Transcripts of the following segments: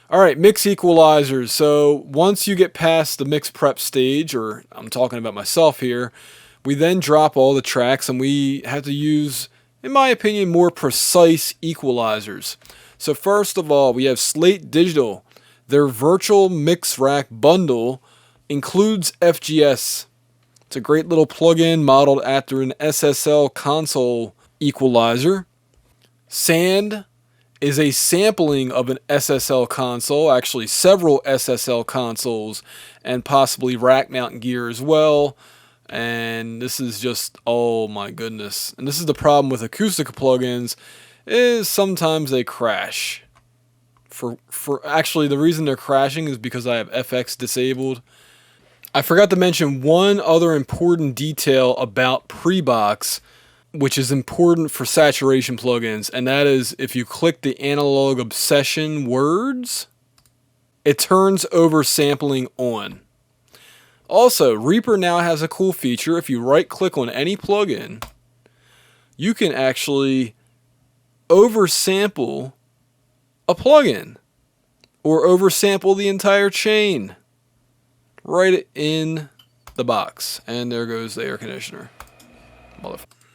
All right, mix equalizers. So once you get past the mix prep stage, or I'm talking about myself here, we then drop all the tracks and we have to use, in my opinion, more precise equalizers. So first of all, we have Slate Digital. Their virtual mix rack bundle includes FGS. It's a great little plugin modeled after an SSL console equalizer. Sand is a sampling of an SSL console, actually several SSL consoles, and possibly rack mount gear as well. And this is just, oh my goodness. And this is the problem with acoustic plugins, is sometimes they crash. For actually, the reason they're crashing is because I have FX disabled. I forgot to mention one other important detail about Prebox, which is important for saturation plugins, and that is if you click the analog obsession words, it turns oversampling on. Also, Reaper now has a cool feature. If you right click on any plugin, you can actually oversample a plugin or oversample the entire chain right in the box. And there goes the air conditioner.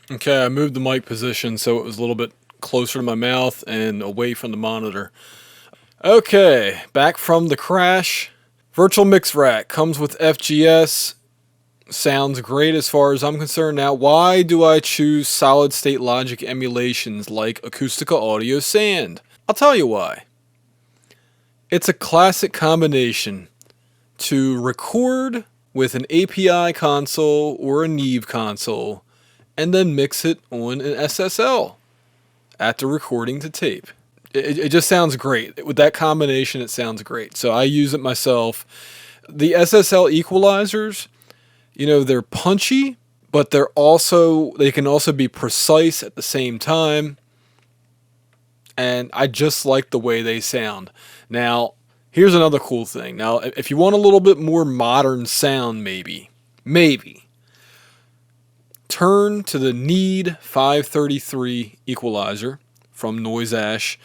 Okay, I moved the mic position so it was a little bit closer to my mouth and away from the monitor. Okay, back from the crash. Virtual Mix Rack comes with FGS. Sounds great as far as I'm concerned. Now, why do I choose solid state logic emulations like Acoustica Audio Sand? I'll tell you why. It's a classic combination to record with an API console or a Neve console and then mix it on an SSL after recording to tape. It just sounds great. With that combination, it sounds great. So I use it myself. The SSL equalizers, they're punchy, but they can also be precise at the same time. And I just like the way they sound. Now, here's another cool thing. Now, if you want a little bit more modern sound, maybe, turn to the Need 533 equalizer from Noise Ash,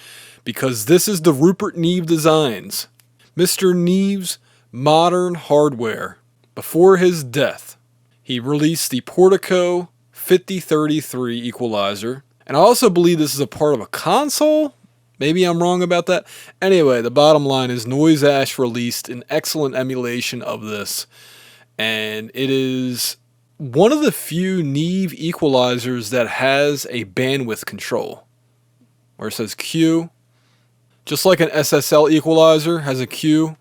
because this is the Rupert Neve Designs. Mr. Neve's modern hardware. Before his death, he released the Portico 5033 equalizer. And I also believe this is a part of a console. Maybe I'm wrong about that. Anyway, the bottom line is Noise Ash released an excellent emulation of this. And it is one of the few Neve equalizers that has a bandwidth control, where it says Q. Just like an SSL equalizer has a Q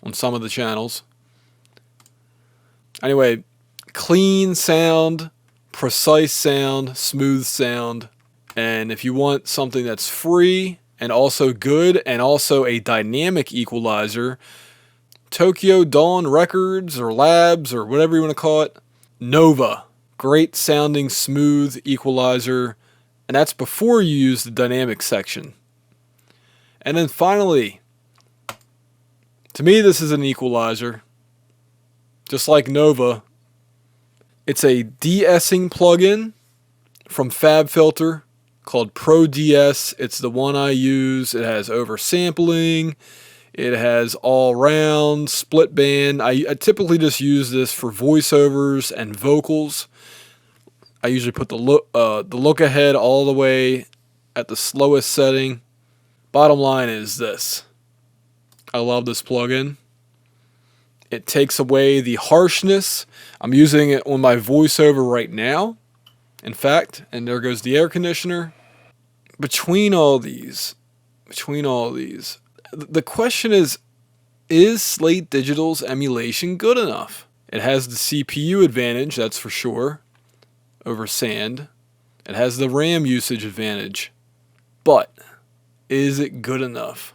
on some of the channels. Anyway, clean sound, precise sound, smooth sound. And if you want something that's free and also good and also a dynamic equalizer, Tokyo Dawn Records or Labs or whatever you want to call it, Nova. Great sounding smooth equalizer. And that's before you use the dynamic section. And then finally, to me this is an equalizer. Just like Nova. It's a de-essing plugin from FabFilter called Pro DS. It's the one I use. It has oversampling. It has all-round, split band. I typically just use this for voiceovers and vocals. I usually put the look ahead all the way at the slowest setting. Bottom line is this. I love this plugin. It takes away the harshness. I'm using it on my voiceover right now. In fact, and there goes the air conditioner. Between all these, the question is Slate Digital's emulation good enough? It has the CPU advantage, that's for sure, over Sand. It has the RAM usage advantage. But is it good enough?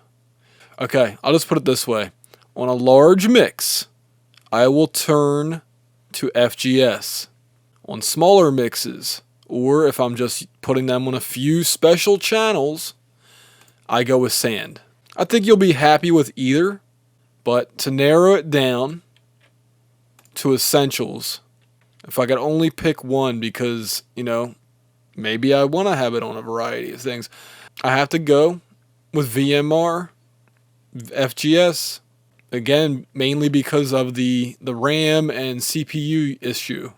Okay, I'll just put it this way. On a large mix, I will turn to FGS. On smaller mixes, or if I'm just putting them on a few special channels, I go with Sand. I think you'll be happy with either, but to narrow it down to essentials, if I could only pick one because, maybe I want to have it on a variety of things, I have to go with VMR FGS, again, mainly because of the RAM and CPU issue.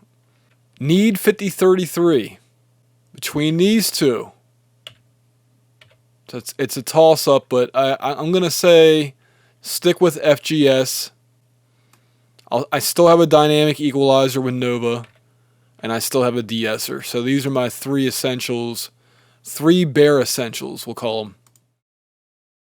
Need 5033. Between these two, so it's a toss-up, but I'm going to say stick with FGS. I still have a dynamic equalizer with Nova, and I still have a de-esser. So these are my three essentials, three bare essentials, we'll call them.